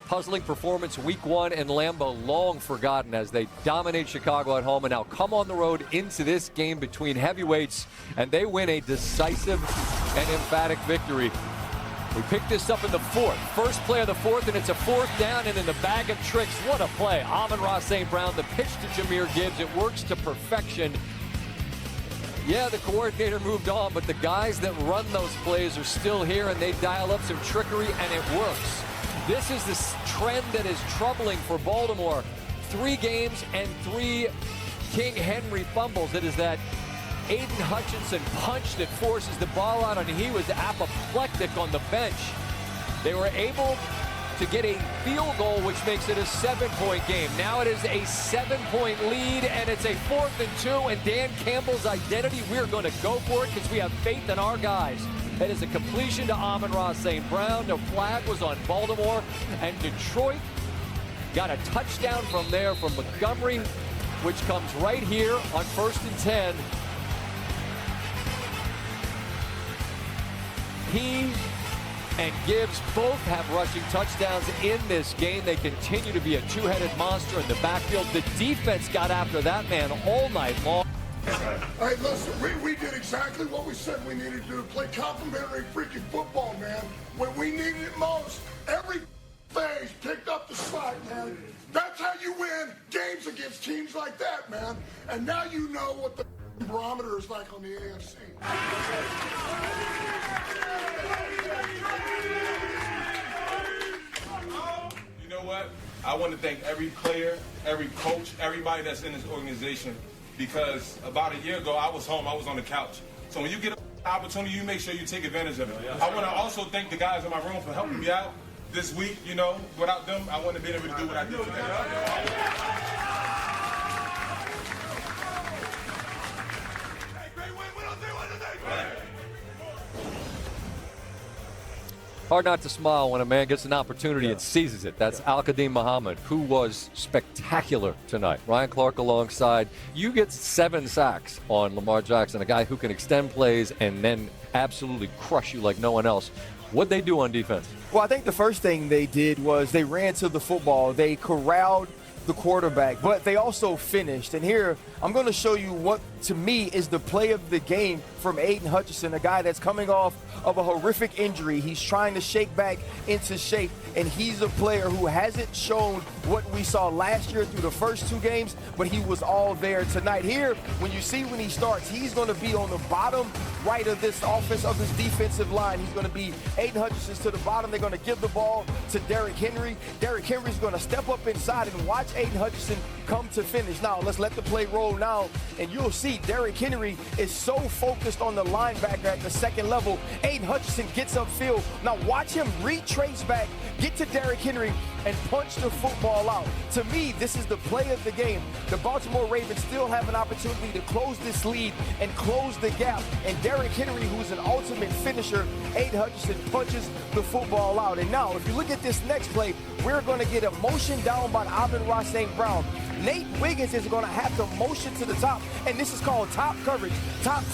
puzzling performance week 1 in Lambeau, long forgotten as they dominate Chicago at home and now come on the road into this game between heavyweights, and they win a decisive and emphatic victory. We picked this up in the 4th. First play of the 4th, and it's a 4th down, and in the bag of tricks, what a play. Amon-Ra St. Brown, the pitch to Jahmyr Gibbs. It works to perfection. Yeah, the coordinator moved on, but the guys that run those plays are still here, and they dial up some trickery, and it works. This is the trend that is troubling for Baltimore. 3 games and 3 King Henry fumbles. It is that Aiden Hutchinson punch that forces the ball out, and he was apoplectic on the bench. They were able to get a field goal, which makes it a 7-point game. Now it is a 7-point lead, and it's a 4th and 2, and Dan Campbell's identity, we're going to go for it because we have faith in our guys. It is a completion to Amon-Ra St. Brown. The flag was on Baltimore, and Detroit got a touchdown from there from Montgomery, which comes right here on 1st and 10. He and Gibbs both have rushing touchdowns in this game. They continue to be a two-headed monster in the backfield. The defense got after that man all night long. Hey, listen, we did exactly what we said we needed to do. Play complimentary freaking football, man. When we needed it most, every phase picked up the slack, man. That's how you win games against teams like that, man. And now you know what the barometer is like on the AFC. You know what? I want to thank every player, every coach, everybody that's in this organization, because about a year ago, I was home, I was on the couch. So when you get an opportunity, you make sure you take advantage of it. I want to also thank the guys in my room for helping me out this week. You know, without them, I wouldn't have been able to do what I did today. Hard not to smile when a man gets an opportunity and seizes it. That's Al-Qadim Muhammad, who was spectacular tonight. Ryan Clark alongside. You get 7 sacks on Lamar Jackson, a guy who can extend plays and then absolutely crush you like no one else. What'd they do on defense? Well, I think the first thing they did was they ran to the football. They corralled the quarterback, but they also finished. And here, I'm going to show you what, to me, is the play of the game from Aiden Hutchinson, a guy that's coming off of a horrific injury. He's trying to shake back into shape, and he's a player who hasn't shown what we saw last year through the first 2 games, but he was all there tonight. Here, when you see when he starts, he's going to be on the bottom right of this offense, of this defensive line. He's going to be Aiden Hutchinson's to the bottom. They're going to give the ball to Derrick Henry. Derrick Henry's going to step up inside and watch Aiden Hutchinson come to finish. Now, let's let the play roll now, and you'll see Derrick Henry is so focused on the linebacker at the second level. Aiden Hutchinson gets upfield. Now watch him retrace back, get to Derrick Henry, and punch the football out. To me, this is the play of the game. The Baltimore Ravens still have an opportunity to close this lead and close the gap. And Derrick Henry, who's an ultimate finisher, Aiden Hutchinson punches the football out. And now, if you look at this next play, we're going to get a motion down by Amon-Ra St. Brown. Nate Wiggins is going to have to motion to the top, and this is called top coverage. Top.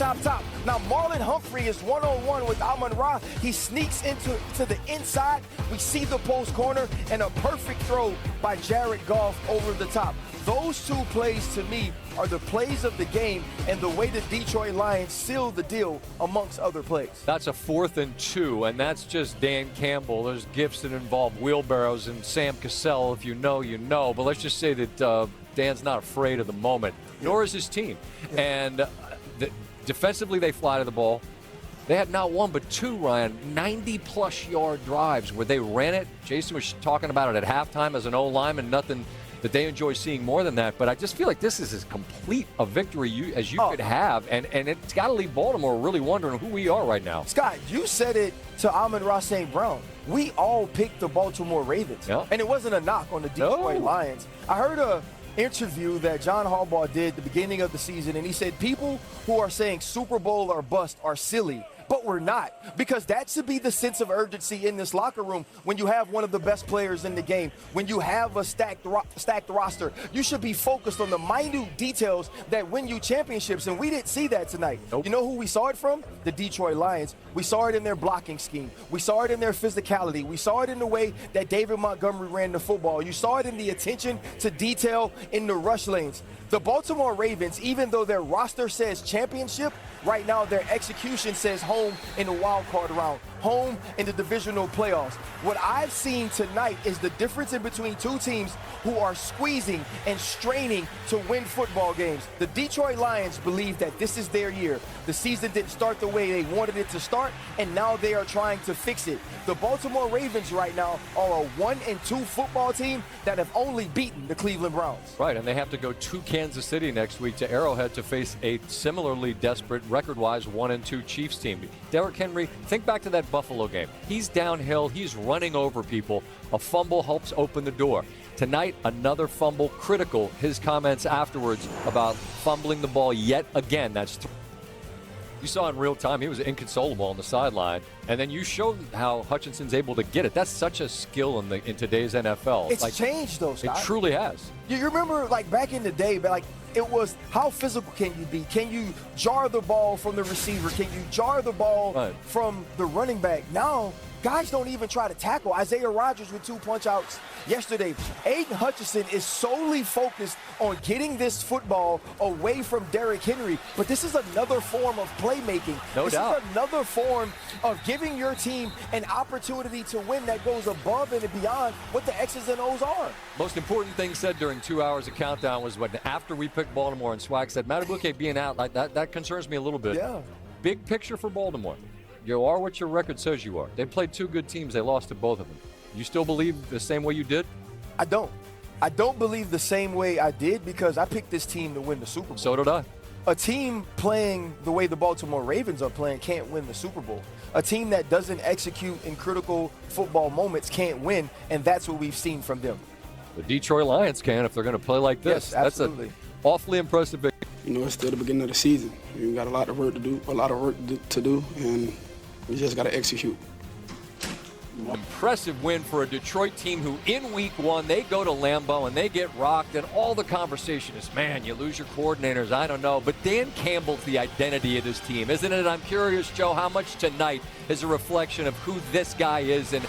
Now, Marlon Humphrey is one-on-one with Amon-Ra. He sneaks into the inside. We see the post corner, and a perfect throw by Jared Goff over the top. Those 2 plays, to me, are the plays of the game and the way the Detroit Lions sealed the deal amongst other plays. That's a 4th and 2, and that's just Dan Campbell. There's gifts that involve wheelbarrows and Sam Cassell. If you know, you know. But let's just say that Dan's not afraid of the moment, nor is his team. And defensively, they fly to the ball. They had not 1 but 2, Ryan, 90-plus yard drives where they ran it. Jason was talking about it at halftime as an O-lineman, nothing that they enjoy seeing more than that. But I just feel like this is as complete a victory as you could have, and it's got to leave Baltimore really wondering who we are right now. Scott, you said it to Amon-Ra St. Brown. We all picked the Baltimore Ravens, and it wasn't a knock on the Detroit Lions. I heard a interview that John Harbaugh did at the beginning of the season, and he said people who are saying Super Bowl or bust are silly. but we're not, because that should be the sense of urgency in this locker room. When you have one of the best players in the game, when you have a stacked roster, you should be focused on the minute details that win you championships, and we didn't see that tonight. Nope. You know who we saw it from? The Detroit Lions. We saw it in their blocking scheme. We saw it in their physicality. We saw it in the way that David Montgomery ran the football. You saw it in the attention to detail in the rush lanes. The Baltimore Ravens, even though their roster says championship, right now their execution says home in the wild card round, home in the divisional playoffs. What I've seen tonight is the difference in between two teams who are squeezing and straining to win football games. The Detroit Lions believe that this is their year. The season didn't start the way they wanted it to start, and now they are trying to fix it. The Baltimore Ravens right now are a 1-2 football team that have only beaten the Cleveland Browns. Right, and they have to go to Kansas City next week to Arrowhead to face a similarly desperate record-wise 1-2 Chiefs team. Derrick Henry, think back to that Buffalo game. He's downhill, he's running over people. A fumble helps open the door. Tonight, another fumble, critical. His comments afterwards about fumbling the ball yet again. You saw in real time, he was inconsolable on the sideline, and then you showed how Hutchinson's able to get it. That's such a skill in today's NFL. It's changed, though, Scott. It truly has. You remember, like, back in the day, like, it was how physical can you be? Can you jar the ball from the receiver? Can you jar the ball from the running back? Now, guys don't even try to tackle. Isaiah Rodgers with 2 punch-outs yesterday. Aiden Hutchinson is solely focused on getting this football away from Derrick Henry. But this is another form of playmaking. No doubt. This is another form of giving your team an opportunity to win that goes above and beyond what the X's and O's are. Most important thing said during 2 hours of countdown was when after we picked Baltimore, and Swag said, Madubuike being out, like that concerns me a little bit. Yeah. Big picture for Baltimore. You are what your record says you are. They played two good teams. They lost to both of them. You still believe the same way you did? I don't. I don't believe the same way I did because I picked this team to win the Super Bowl. So did I. A team playing the way the Baltimore Ravens are playing can't win the Super Bowl. A team that doesn't execute in critical football moments can't win, and that's what we've seen from them. The Detroit Lions can if they're going to play like this. Yes, absolutely. That's an awfully impressive victory. You know, it's still the beginning of the season. We got a lot of work to do, and we just got to execute. Impressive win for a Detroit team who in week one, they go to Lambeau and they get rocked, and all the conversation is, man, you lose your coordinators, I don't know. But Dan Campbell's the identity of this team, isn't it? I'm curious, Joe, how much tonight is a reflection of who this guy is and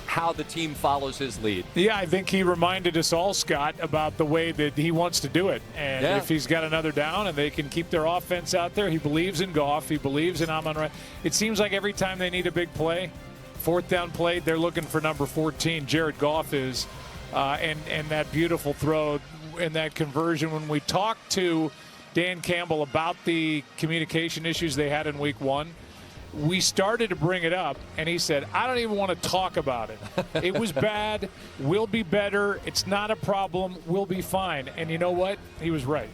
how the team follows his lead? Yeah, I think he reminded us all, Scott, about the way that he wants to do it. And if he's got another down and they can keep their offense out there, he believes in Goff, he believes in Amon-Ra. It seems like every time they need a big play, fourth down play, they're looking for number 14. Jared Goff is, and that beautiful throw and that conversion. When we talked to Dan Campbell about the communication issues they had in week one, we started to bring it up, and he said, I don't even want to talk about it. It was bad. We'll be better. It's not a problem. We'll be fine. And you know what? He was right.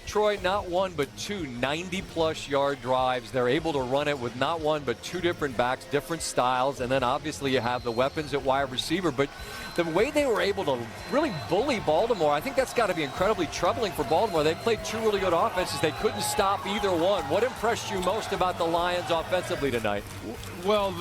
Troy, not one but two 90-plus yard drives. They're able to run it with not one but two different backs, different styles, and then obviously you have the weapons at wide receiver. But the way they were able to really bully Baltimore, I think that's got to be incredibly troubling for Baltimore. They played two really good offenses. They couldn't stop either one. What impressed you most about the Lions offensively tonight? Well,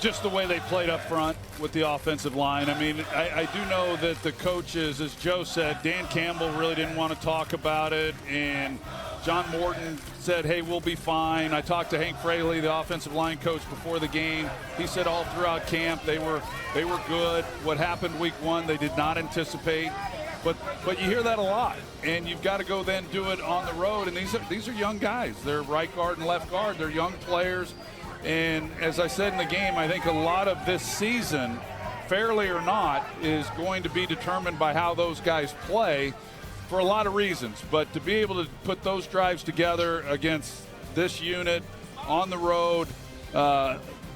just the way they played up front with the offensive line. I mean, I do know that the coaches, as Joe said, Dan Campbell really didn't want to talk about it, and John Morton said, hey, we'll be fine. I talked to Hank Fraley, the offensive line coach, before the game. He said all throughout camp they were good. What happened week one, they did not anticipate. But you hear that a lot, and you've got to go then do it on the road. And these are young guys. They're right guard and left guard. They're young players. And as I said in the game, I think a lot of this season, fairly or not, is going to be determined by how those guys play for a lot of reasons. But to be able to put those drives together against this unit on the road,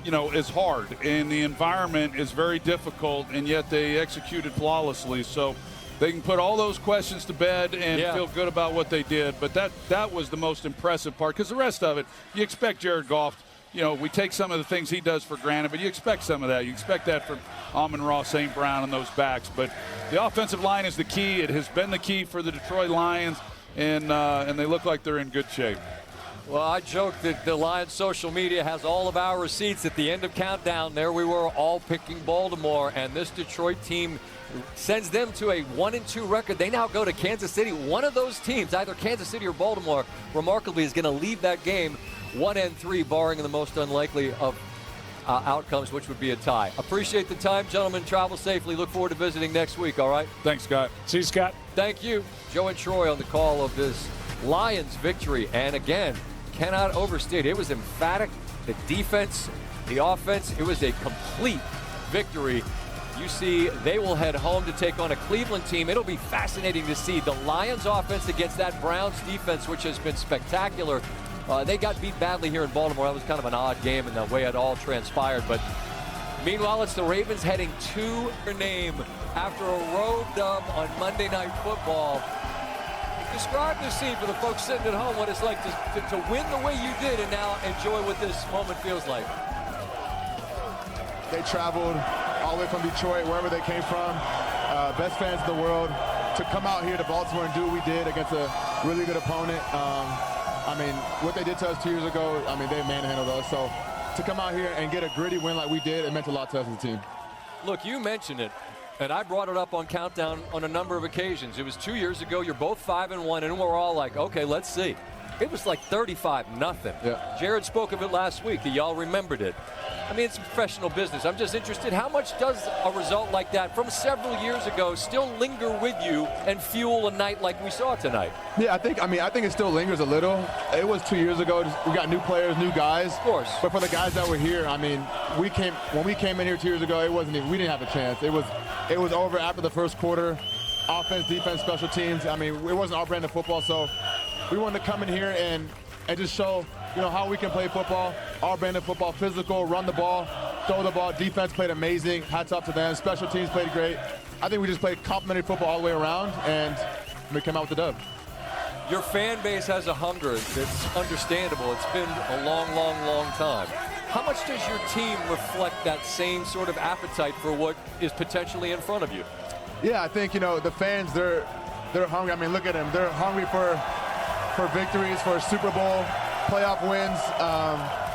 is hard. And the environment is very difficult, and yet they executed flawlessly. So they can put all those questions to bed and feel good about what they did. But that was the most impressive part, because the rest of it, you expect Jared Goff. We take some of the things he does for granted, but you expect some of that. You expect that from Amon-Ra, St. Brown, and those backs. But the offensive line is the key. It has been the key for the Detroit Lions, and they look like they're in good shape. Well, I joked that the Lions social media has all of our receipts at the end of countdown. There we were, all picking Baltimore, and this Detroit team sends them to a 1-2 record. They now go to Kansas City. One of those teams, either Kansas City or Baltimore, remarkably is going to leave that game 1-3, barring the most unlikely of outcomes, which would be a tie. Appreciate the time, gentlemen. Travel safely. Look forward to visiting next week, all right? Thanks, Scott. See you, Scott. Thank you. Joe and Troy on the call of this Lions victory. And again, cannot overstate, it was emphatic. The defense, the offense, it was a complete victory. You see, they will head home to take on a Cleveland team. It'll be fascinating to see the Lions offense against that Browns defense, which has been spectacular. They got beat badly here in Baltimore. That was kind of an odd game in the way it all transpired. But meanwhile, it's the Ravens heading to their name after a road dub on Monday Night Football. Describe the scene for the folks sitting at home, what it's like to win the way you did and now enjoy what this moment feels like. They traveled all the way from Detroit, wherever they came from, best fans in the world, to come out here to Baltimore and do what we did against a really good opponent. I mean, what they did to us 2 years ago, I mean, they manhandled us. So to come out here and get a gritty win like we did, it meant a lot to us as a team. Look, you mentioned it, and I brought it up on Countdown on a number of occasions. It was 2 years ago. You're both 5-1, and we're all like, okay, let's see. It was like 35-0. Yeah. Jared spoke of it last week, that y'all remembered it. I mean, it's professional business. I'm just interested, how much does a result like that from several years ago still linger with you and fuel a night like we saw tonight? Yeah, I think it still lingers a little. It was 2 years ago. We got new players, new guys. Of course. But for the guys that were here, I mean, when we came in here 2 years ago, we didn't have a chance. It was over after the first quarter. Offense, defense, special teams. I mean, it wasn't our brand of football, so we wanted to come in here and just show, how we can play football, our brand of football, physical, run the ball, throw the ball. Defense played amazing. Hats off to them. Special teams played great. I think we just played complimentary football all the way around, and we came out with the dub. Your fan base has a hunger that's understandable. It's been a long, long, long time. How much does your team reflect that same sort of appetite for what is potentially in front of you? Yeah, I think, the fans, they're hungry. I mean, look at them. They're hungry for victories, for Super Bowl, playoff wins,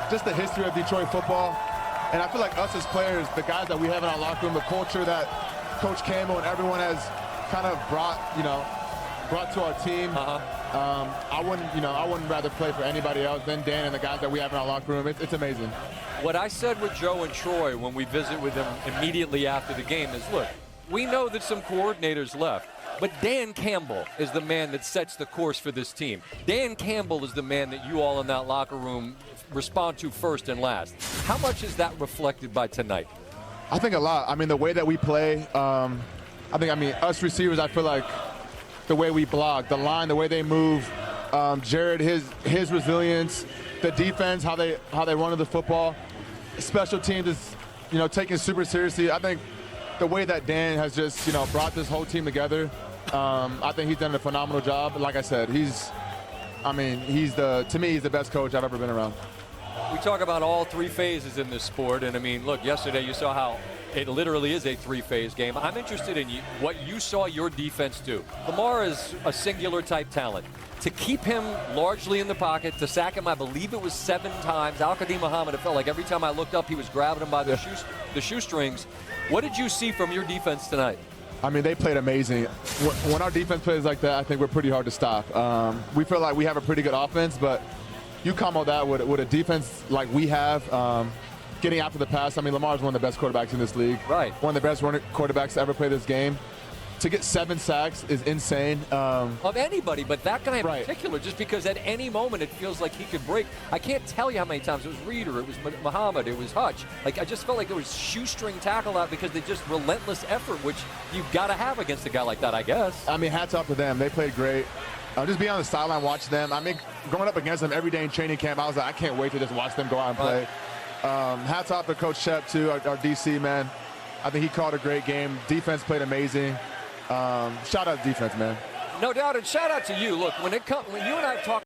just the history of Detroit football. And I feel like us as players, the guys that we have in our locker room, the culture that Coach Campbell and everyone has kind of brought to our team. I wouldn't rather play for anybody else than Dan and the guys that we have in our locker room. It's amazing. What I said with Joe and Troy when we visit with them immediately after the game is, look, we know that some coordinators left, but Dan Campbell is the man that sets the course for this team. Dan Campbell is the man that you all in that locker room respond to first and last. How much is that reflected by tonight? I think a lot. I mean, the way that we play, us receivers, I feel like the way we block, the line, the way they move, Jared, his resilience, the defense, how they run the football, special teams is, taken super seriously. I think the way that Dan has just, brought this whole team together, I think he's done a phenomenal job. Like I said, to me, he's the best coach I've ever been around. We talk about all three phases in this sport, and I mean, look, yesterday you saw how it literally is a three-phase game. I'm interested in what you saw your defense do. Lamar is a singular type talent. To keep him largely in the pocket, to sack him, I believe it was 7 times. Al-Qadim Muhammad, it felt like every time I looked up, he was grabbing him by the shoestrings. What did you see from your defense tonight? I mean, they played amazing. When our defense plays like that, I think we're pretty hard to stop. We feel like we have a pretty good offense, but you combo that with a defense like we have, getting after the pass. I mean, Lamar is one of the best quarterbacks in this league. Right. One of the best running quarterbacks to ever play this game. To get 7 sacks is insane. Of anybody, but that guy in right. particular, just because at any moment it feels like he could break. I can't tell you how many times it was Reeder, it was Muhammad, it was Hutch. Like, I just felt like it was shoestring tackle out because they just relentless effort, which you've got to have against a guy like that, I guess. I mean, hats off to them. They played great. Just being on the sideline, watch them. I mean, going up against them every day in training camp, I was like, I can't wait to just watch them go out and play. Hats off to Coach Sharpe, too, our DC, man. I think he called a great game. Defense played amazing. Shout out to defense, man. No doubt, and shout out to you. Look, when you and I have talked